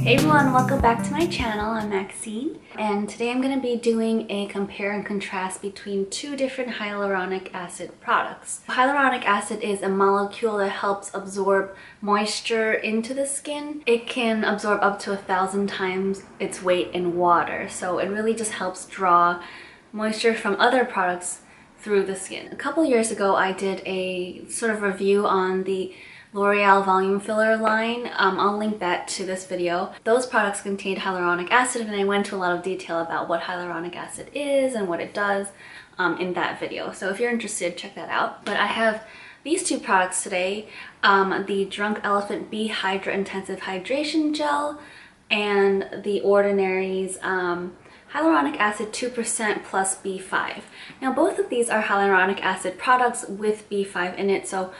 Hey everyone, welcome back to my channel. I'm Maxine, and today I'm going to be doing a compare and contrast between two different hyaluronic acid products. Hyaluronic acid is a molecule that helps absorb moisture into the skin. It can absorb up to 1,000 times its weight in water, so it really just helps draw moisture from other products through the skin. A couple years ago, I did a sort of review on the L'Oreal Volume Filler line. I'll link that to this video. Those products contained hyaluronic acid, and I went into a lot of detail about what hyaluronic acid is and what it does in that video. So if you're interested, check that out. But I have these two products today, the Drunk Elephant B-Hydra Intensive Hydration Gel and the Ordinary's hyaluronic acid 2% plus B5. Now both of these are hyaluronic acid products with B5 in it, so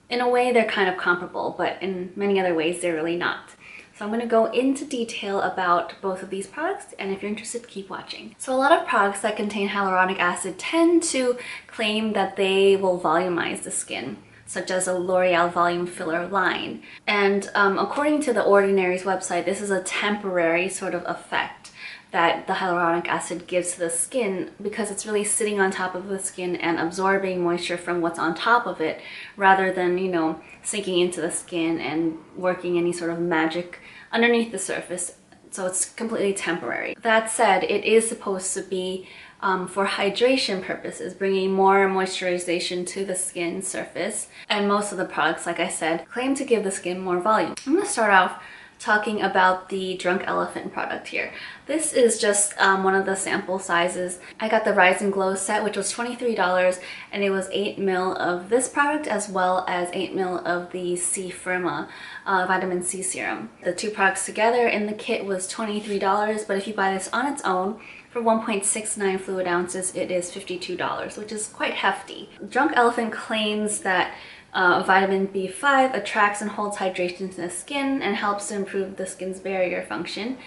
in a way they're kind of comparable, but in many other ways they're really not. So I'm going to go into detail about both of these products, and if you're interested, keep watching. So a lot of products that contain hyaluronic acid tend to claim that they will volumize the skin, such as a L'Oreal Volume Filler line. And according to the Ordinary's website, this is a temporary sort of effect that the hyaluronic acid gives to the skin because it's really sitting on top of the skin and absorbing moisture from what's on top of it rather than, you know, sinking into the skin and working any sort of magic underneath the surface. So it's completely temporary. That said, it is supposed to be for hydration purposes, bringing more moisturization to the skin surface. And most of the products, like I said, claim to give the skin more volume. I'm going to start off talking about the Drunk Elephant product here. This is just one of the sample sizes. I got the Rise and Glow set, which was $23, and it was 8 ml of this product as well as 8 ml of the C Firma vitamin C serum. The two products together in the kit was $23, but if you buy this on its own, for 1.69 fluid ounces, it is $52, which is quite hefty. Drunk Elephant claims that vitamin B5 attracts and holds hydration to the skin and helps to improve the skin's barrier function.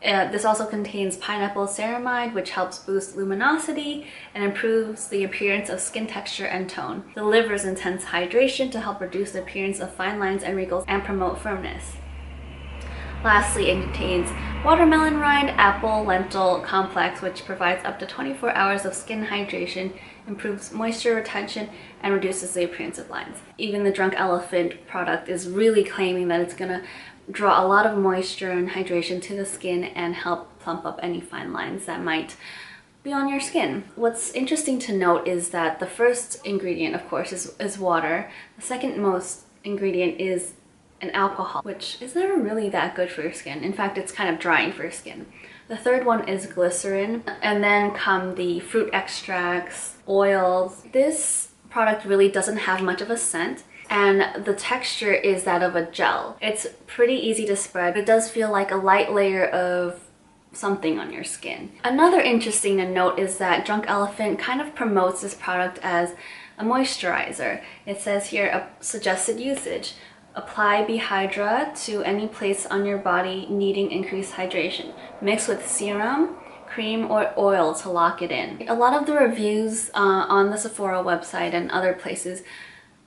This also contains pineapple ceramide, which helps boost luminosity and improves the appearance of skin texture and tone. Delivers intense hydration to help reduce the appearance of fine lines and wrinkles and promote firmness. Lastly, it contains watermelon rind, apple, lentil complex, which provides up to 24 hours of skin hydration, improves moisture retention, and reduces the appearance of lines. Even the Drunk Elephant product is really claiming that it's going to draw a lot of moisture and hydration to the skin and help plump up any fine lines that might be on your skin. What's interesting to note is that the first ingredient, of course, is water. The second most ingredient is an alcohol, which is never really that good for your skin. In fact, it's kind of drying for your skin. The third one is glycerin, and then come the fruit extracts, oils. This product really doesn't have much of a scent, and the texture is that of a gel. It's pretty easy to spread. It does feel like a light layer of something on your skin. Another interesting to note is that Drunk Elephant kind of promotes this product as a moisturizer. It says here, a suggested usage. Apply B-Hydra to any place on your body needing increased hydration. Mix with serum, cream, or oil to lock it in. A lot of the reviews on the Sephora website and other places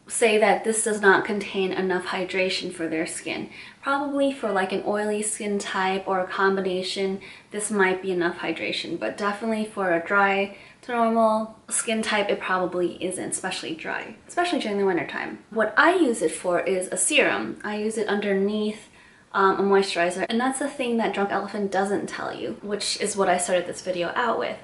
say that this does not contain enough hydration for their skin. Probably for like an oily skin type or a combination, this might be enough hydration, but definitely for a dry to normal skin type, it probably isn't, especially dry, especially during the winter time. What I use it for is a serum. I use it underneath a moisturizer, and that's the thing that Drunk Elephant doesn't tell you, which is what I started this video out with.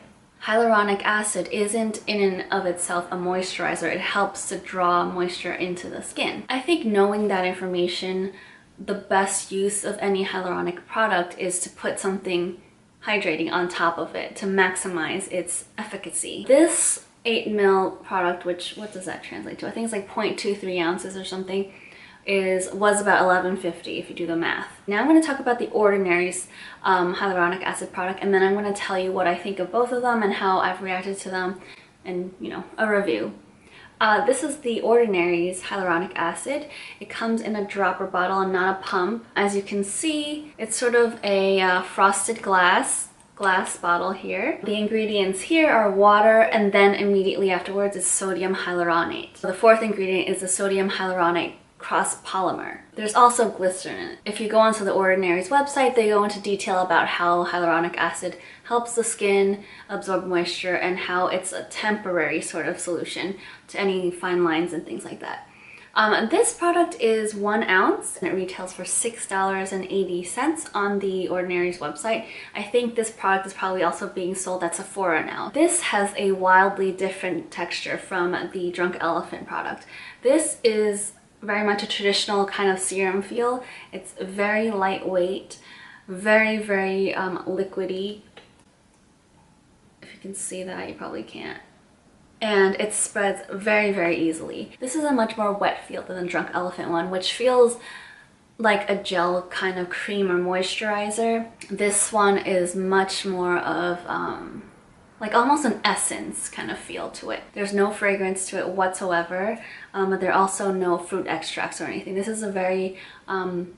Hyaluronic acid isn't in and of itself a moisturizer. It helps to draw moisture into the skin. I think knowing that information, the best use of any hyaluronic product is to put something hydrating on top of it to maximize its efficacy. This 8 ml product, which, what does that translate to? I think it's like 0.23 ounces or something, was about $11.50 if you do the math. Now I'm going to talk about the Ordinary's hyaluronic acid product, and then I'm going to tell you what I think of both of them and how I've reacted to them, and, you know, a review. This is the Ordinary's hyaluronic acid. It comes in a dropper bottle and not a pump. As you can see, it's sort of a frosted glass bottle here. The ingredients here are water, and then immediately afterwards is sodium hyaluronate. So the fourth ingredient is the sodium hyaluronate cross-polymer. There's also glycerin in it. If you go onto The Ordinary's website, they go into detail about how hyaluronic acid helps the skin absorb moisture and how it's a temporary sort of solution to any fine lines and things like that. This product is 1 ounce and it retails for $6.80 on The Ordinary's website. I think this product is probably also being sold at Sephora now. This has a wildly different texture from the Drunk Elephant product. This is very much a traditional kind of serum feel. It's very lightweight, very liquidy. If you can see that, you probably can't. And it spreads very easily. This is a much more wet feel than the Drunk Elephant one, which feels like a gel kind of cream or moisturizer. This one is much more of like almost an essence kind of feel to it. There's no fragrance to it whatsoever, but there are also no fruit extracts or anything. This is a very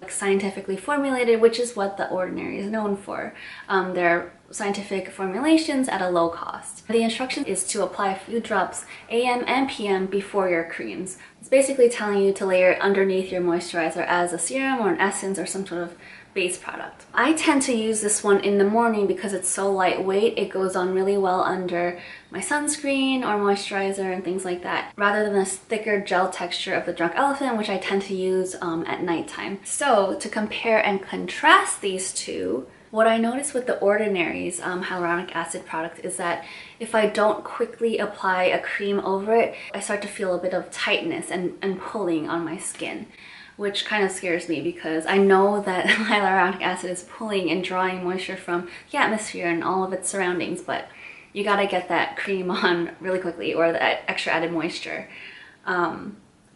scientifically formulated, which is what The Ordinary is known for. They're scientific formulations at a low cost. The instruction is to apply a few drops AM and PM before your creams. It's basically telling you to layer it underneath your moisturizer as a serum or an essence or some sort of base product. I tend to use this one in the morning because it's so lightweight. It goes on really well under my sunscreen or moisturizer and things like that, rather than this thicker gel texture of the Drunk Elephant, which I tend to use at nighttime. So to compare and contrast these two, what I noticed with The Ordinary's hyaluronic acid product is that if I don't quickly apply a cream over it, I start to feel a bit of tightness and pulling on my skin, which kind of scares me because I know that hyaluronic acid is pulling and drawing moisture from the atmosphere and all of its surroundings, but you gotta get that cream on really quickly or that extra added moisture.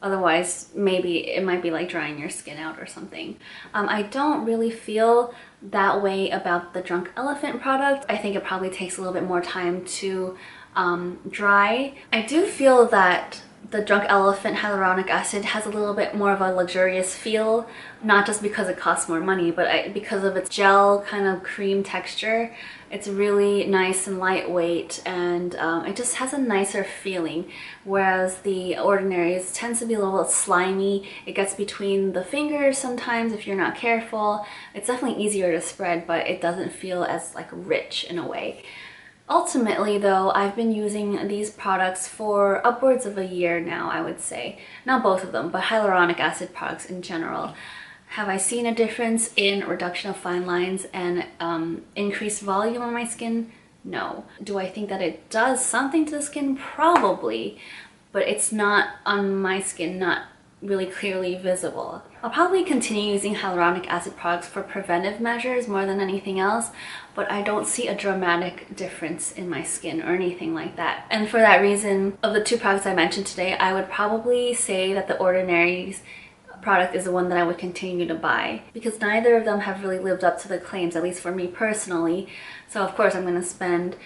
Otherwise, maybe it might be like drying your skin out or something. I don't really feel that way about the Drunk Elephant product. I think it probably takes a little bit more time to dry. I do feel that the Drunk Elephant hyaluronic acid has a little bit more of a luxurious feel, not just because it costs more money, but because of its gel kind of cream texture. It's really nice and lightweight, and it just has a nicer feeling, whereas The Ordinary's tends to be a little slimy. It gets between the fingers sometimes if you're not careful. It's definitely easier to spread, but it doesn't feel as like rich in a way. Ultimately though, I've been using these products for upwards of a year now, I would say. Not both of them, but hyaluronic acid products in general. Have I seen a difference in reduction of fine lines and increased volume on my skin? No. Do I think that it does something to the skin? Probably, but it's not on my skin, not really clearly visible. I'll probably continue using hyaluronic acid products for preventive measures more than anything else, but I don't see a dramatic difference in my skin or anything like that. And for that reason, of the two products I mentioned today, I would probably say that The Ordinary's product is the one that I would continue to buy, because neither of them have really lived up to the claims, at least for me personally. So of course I'm going to spend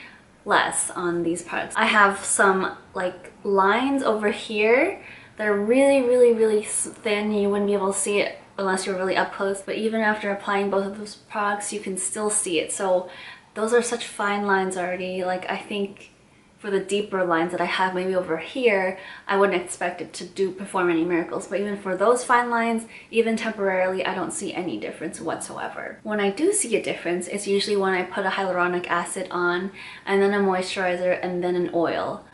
less on these products. I have some like lines over here. They're really thin. You wouldn't be able to see it unless you're really up close, but even after applying both of those products, you can still see it. So those are such fine lines already. Like, I think for the deeper lines that I have maybe over here, I wouldn't expect it to perform any miracles. But even for those fine lines, even temporarily, I don't see any difference whatsoever. When I do see a difference, it's usually when I put a hyaluronic acid on, and then a moisturizer, and then an oil.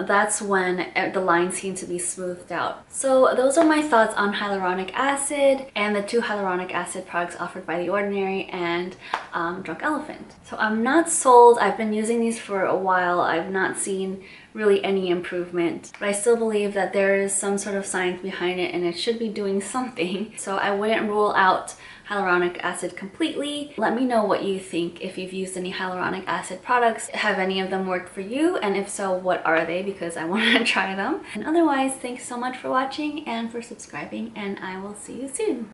That's when the lines seem to be smoothed out. So those are my thoughts on hyaluronic acid and the two hyaluronic acid products offered by The Ordinary and Drunk Elephant. So I'm not sold. I've been using these for a while. I've not seen really any improvement, but I still believe that there is some sort of science behind it and it should be doing something. So I wouldn't rule out hyaluronic acid completely. Let me know what you think if you've used any hyaluronic acid products. Have any of them worked for you? And if so, what are they? Because I want to try them. And otherwise, thanks so much for watching and for subscribing, and I will see you soon.